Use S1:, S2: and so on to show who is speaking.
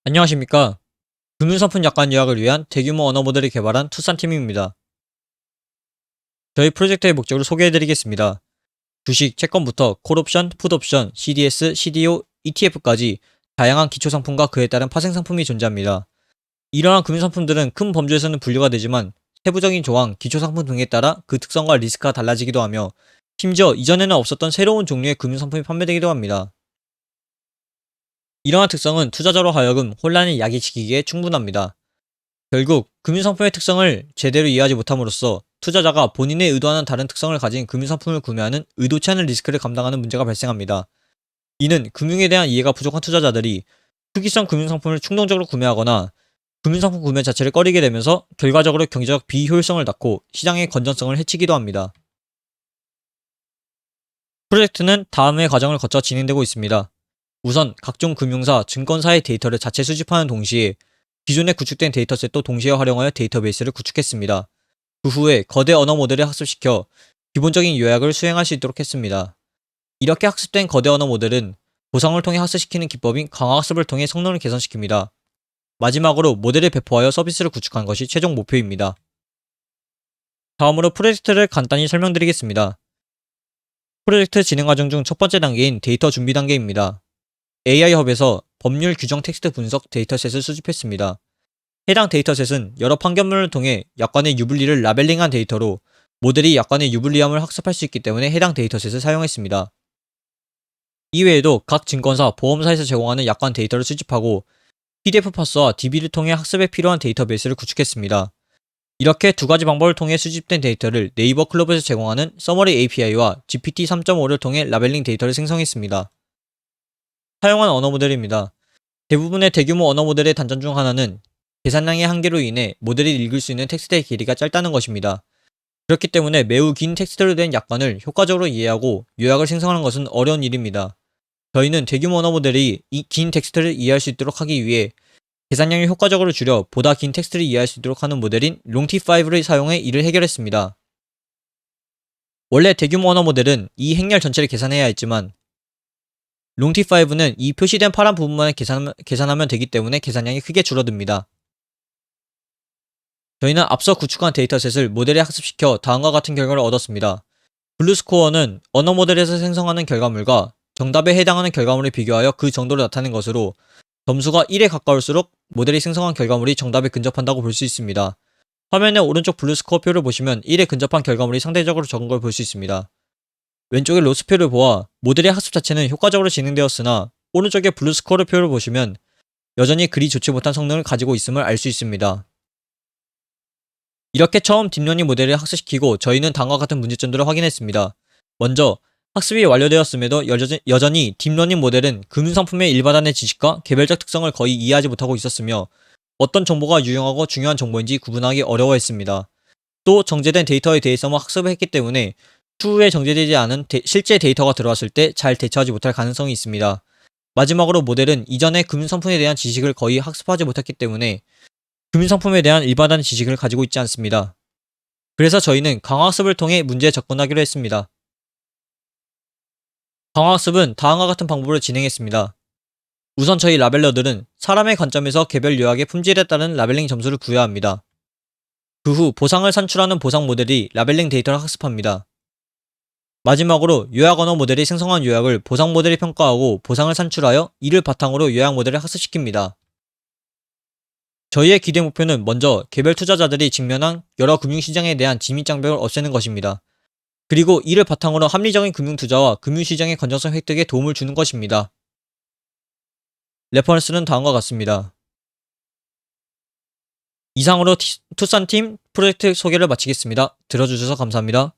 S1: 안녕하십니까. 금융상품 약관 요약을 위한 대규모 언어 모델을 개발한 투싼팀입니다. 저희 프로젝트의 목적을 소개해드리겠습니다. 주식, 채권부터 콜옵션, 풋옵션, CDS, CDO, ETF까지 다양한 기초상품과 그에 따른 파생상품이 존재합니다. 이러한 금융상품들은 큰 범주에서는 분류가 되지만 세부적인 조항, 기초상품 등에 따라 그 특성과 리스크가 달라지기도 하며 심지어 이전에는 없었던 새로운 종류의 금융상품이 판매되기도 합니다. 이러한 특성은 투자자로 하여금 혼란을 야기시키기에 충분합니다. 결국 금융상품의 특성을 제대로 이해하지 못함으로써 투자자가 본인의 의도와는 다른 특성을 가진 금융상품을 구매하는 의도치 않은 리스크를 감당하는 문제가 발생합니다. 이는 금융에 대한 이해가 부족한 투자자들이 투기성 금융상품을 충동적으로 구매하거나 금융상품 구매 자체를 꺼리게 되면서 결과적으로 경제적 비효율성을 낳고 시장의 건전성을 해치기도 합니다. 프로젝트는 다음의 과정을 거쳐 진행되고 있습니다. 우선 각종 금융사, 증권사의 데이터를 자체 수집하는 동시에 기존에 구축된 데이터셋도 동시에 활용하여 데이터베이스를 구축했습니다. 그 후에 거대 언어 모델을 학습시켜 기본적인 요약을 수행할 수 있도록 했습니다. 이렇게 학습된 거대 언어 모델은 보상을 통해 학습시키는 기법인 강화학습을 통해 성능을 개선시킵니다. 마지막으로 모델을 배포하여 서비스를 구축한 것이 최종 목표입니다. 다음으로 프로젝트를 간단히 설명드리겠습니다. 프로젝트 진행 과정 중 첫 번째 단계인 데이터 준비 단계입니다. AI허브에서 법률 규정 텍스트 분석 데이터셋을 수집했습니다. 해당 데이터셋은 여러 판결문을 통해 약관의 유불리를 라벨링한 데이터로 모델이 약관의 유불리함을 학습할 수 있기 때문에 해당 데이터셋을 사용했습니다. 이외에도 각 증권사, 보험사에서 제공하는 약관 데이터를 수집하고 PDF 파스와 DB를 통해 학습에 필요한 데이터베이스를 구축했습니다. 이렇게 두 가지 방법을 통해 수집된 데이터를 네이버 클럽에서 제공하는 서머리 API와 GPT 3.5를 통해 라벨링 데이터를 생성했습니다. 사용한 언어 모델입니다. 대부분의 대규모 언어 모델의 단점 중 하나는 계산량의 한계로 인해 모델이 읽을 수 있는 텍스트의 길이가 짧다는 것입니다. 그렇기 때문에 매우 긴 텍스트로 된 약관을 효과적으로 이해하고 요약을 생성하는 것은 어려운 일입니다. 저희는 대규모 언어 모델이 이 긴 텍스트를 이해할 수 있도록 하기 위해 계산량을 효과적으로 줄여 보다 긴 텍스트를 이해할 수 있도록 하는 모델인 롱T5를 사용해 이를 해결했습니다. 원래 대규모 언어 모델은 이 행렬 전체를 계산해야 했지만 롱T5는 이 표시된 파란 부분만 계산하면 되기 때문에 계산량이 크게 줄어듭니다. 저희는 앞서 구축한 데이터셋을 모델에 학습시켜 다음과 같은 결과를 얻었습니다. 블루스코어는 언어 모델에서 생성하는 결과물과 정답에 해당하는 결과물을 비교하여 그 정도를 나타낸 것으로 점수가 1에 가까울수록 모델이 생성한 결과물이 정답에 근접한다고 볼 수 있습니다. 화면의 오른쪽 블루스코어 표를 보시면 1에 근접한 결과물이 상대적으로 적은 걸 볼 수 있습니다. 왼쪽의 로스표를 보아 모델의 학습 자체는 효과적으로 진행되었으나 오른쪽의 블루스코어 표를 보시면 여전히 그리 좋지 못한 성능을 가지고 있음을 알 수 있습니다. 이렇게 처음 딥러닝 모델을 학습시키고 저희는 다음과 같은 문제점들을 확인했습니다. 먼저 학습이 완료되었음에도 여전히 딥러닝 모델은 금융상품의 일반화된 지식과 개별적 특성을 거의 이해하지 못하고 있었으며 어떤 정보가 유용하고 중요한 정보인지 구분하기 어려워했습니다. 또 정제된 데이터에 대해서만 학습을 했기 때문에 추후에 정제되지 않은 실제 데이터가 들어왔을 때 잘 대처하지 못할 가능성이 있습니다. 마지막으로 모델은 이전에 금융상품에 대한 지식을 거의 학습하지 못했기 때문에 금융상품에 대한 일반화된 지식을 가지고 있지 않습니다. 그래서 저희는 강화학습을 통해 문제에 접근하기로 했습니다. 강화학습은 다음과 같은 방법으로 진행했습니다. 우선 저희 라벨러들은 사람의 관점에서 개별 요약의 품질에 따른 라벨링 점수를 부여합니다. 그 후 보상을 산출하는 보상 모델이 라벨링 데이터를 학습합니다. 마지막으로 요약 언어 모델이 생성한 요약을 보상 모델이 평가하고 보상을 산출하여 이를 바탕으로 요약 모델을 학습시킵니다. 저희의 기대 목표는 먼저 개별 투자자들이 직면한 여러 금융시장에 대한 진입장벽을 없애는 것입니다. 그리고 이를 바탕으로 합리적인 금융투자와 금융시장의 건전성 획득에 도움을 주는 것입니다. 레퍼런스는 다음과 같습니다. 이상으로 투싼팀 프로젝트 소개를 마치겠습니다. 들어주셔서 감사합니다.